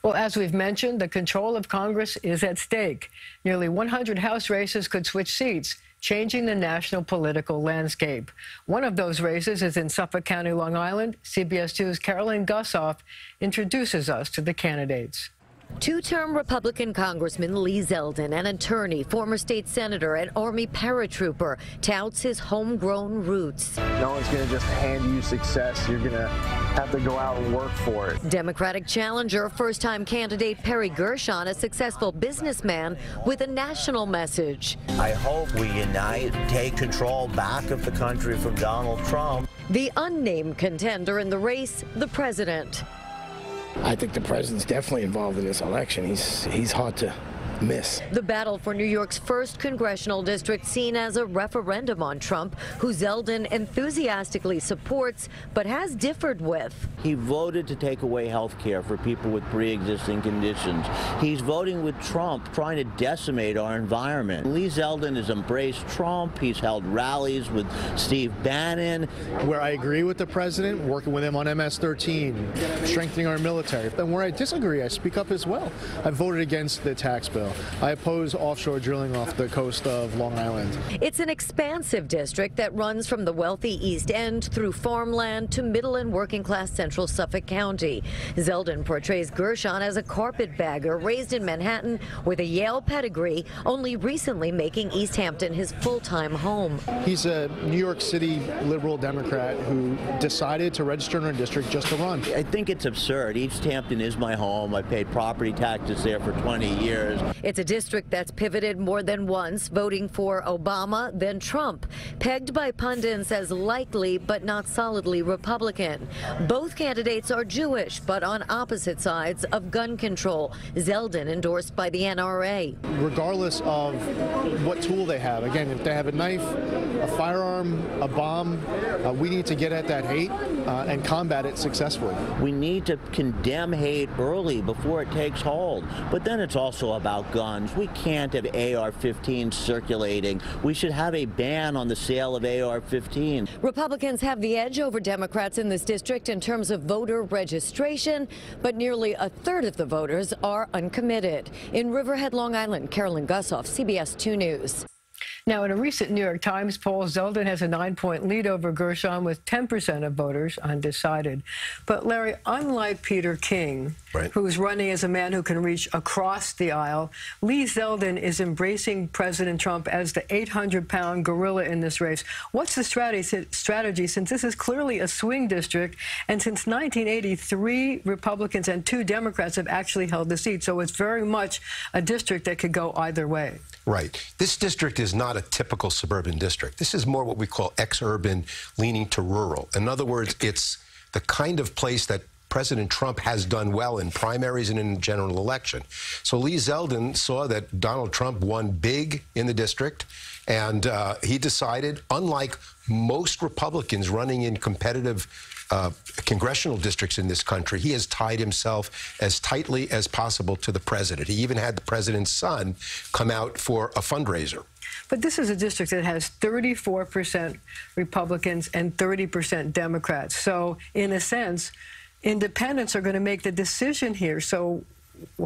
Well, as we've mentioned, the control of Congress is at stake. Nearly 100 House races could switch seats, changing the national political landscape. One of those races is in Suffolk County, Long Island. CBS 2's Carolyn Gussoff introduces us to the candidates. Two-term Republican Congressman Lee Zeldin, an attorney, former state senator, and Army paratrooper, touts his homegrown roots. No one's going to just hand you success. You're going to have to go out and work for it. Democratic challenger, first-time candidate Perry Gershon, a successful businessman with a national message. I hope we unite, take control back of the country from Donald Trump. The unnamed contender in the race, the president. I think the president's definitely involved in this election. He's hard to miss. The battle for New York's first congressional district seen as a referendum on Trump, who Zeldin enthusiastically supports but has differed with. He voted to take away health care for people with pre-existing conditions. He's voting with Trump, trying to decimate our environment. Lee Zeldin has embraced Trump. He's held rallies with Steve Bannon. Where I agree with the president, working with him on MS-13, strengthening our military. And where I disagree, I speak up as well. I voted against the tax bill. I oppose offshore drilling off the coast of Long Island. It's an expansive district that runs from the wealthy East End through farmland to middle and working class central Suffolk County. Zeldin portrays Gershon as a carpetbagger raised in Manhattan with a Yale pedigree, only recently making East Hampton his full-time home. He's a New York City liberal Democrat who decided to register in our district just to run. I think it's absurd. East Hampton is my home. I paid property taxes there for 20 years. It's a district that's pivoted more than once, voting for Obama, then Trump, pegged by pundits as likely but not solidly Republican. Both candidates are Jewish, but on opposite sides of gun control. Zeldin endorsed by the NRA. Regardless of what tool they have, again, if they have a knife, a firearm, a bomb, we need to get at that hate and combat it successfully. We need to condemn hate early before it takes hold. But then it's also about guns. We can't have AR-15s circulating. We should have a ban on the sale of AR-15s. Republicans have the edge over Democrats in this district in terms of voter registration, but nearly a third of the voters are uncommitted. In Riverhead, Long Island, Carolyn Gussoff, CBS 2 News. Now, in a recent New York Times poll, Zeldin has a 9-point lead over Gershon with 10% of voters undecided. But, Larry, unlike Peter King, who's running as a man who can reach across the aisle, Lee Zeldin is embracing President Trump as the 800-pound gorilla in this race. What's the strategy, since this is clearly a swing district, and since 1983, Republicans and 2 Democrats have actually held the seat, so it's very much a district that could go either way. Right. This district is not a typical suburban district. This is more what we call ex-urban, leaning to rural. In other words, it's the kind of place that President Trump has done well in primaries and in the general election. So Lee Zeldin saw that Donald Trump won big in the district, and he decided, unlike most Republicans running in competitive congressional districts in this country, he has tied himself as tightly as possible to the president. He even had the president's son come out for a fundraiser. But this is a district that has 34% Republicans and 30% Democrats. So, in a sense, independents are going to make the decision here. So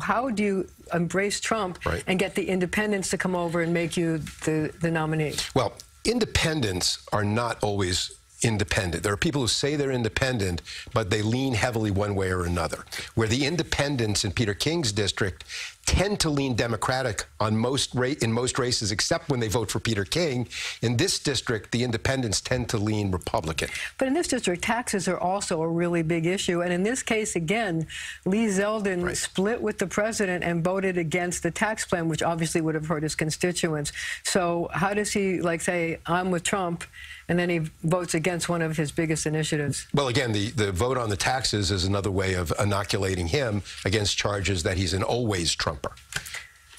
how do you embrace Trump and get the independents to come over and make you the nominee? Well, independents are not always independent. There are people who say they're independent, but they lean heavily one way or another. Where the independents in Peter King's district tend to lean Democratic on in most races, except when they vote for Peter King. In this district, the independents tend to lean Republican. But in this district, taxes are also a really big issue. And in this case, again, Lee Zeldin split with the president and voted against the tax plan, which obviously would have hurt his constituents. So how does he, like, say, I'm with Trump, and then he votes against one of his biggest initiatives? Well, again, the vote on the taxes is another way of inoculating him against charges that he's an always Trumper.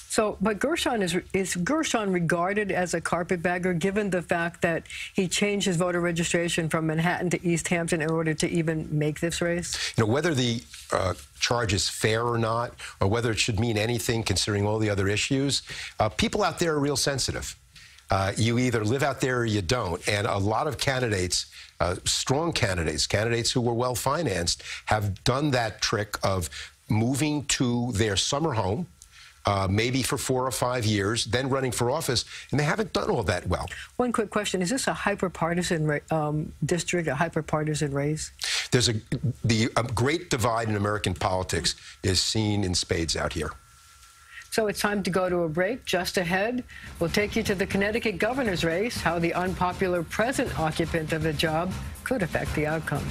So, but Gershon is Gershon regarded as a carpetbagger, given the fact that he changed his voter registration from Manhattan to East Hampton in order to even make this race? You know, whether the charge is fair or not, or whether it should mean anything considering all the other issues, people out there are real sensitive. You either live out there or you don't. And a lot of candidates, strong candidates, candidates who were well-financed, have done that trick of moving to their summer home, maybe for 4 or 5 years, then running for office, and they haven't done all that well. One quick question. Is this a hyper-partisan district, a hyper-partisan race? There's a great divide in American politics is seen in spades out here. So it's time to go to a break. Just ahead, we'll take you to the Connecticut governor's race, how the unpopular present occupant of the job could affect the outcome.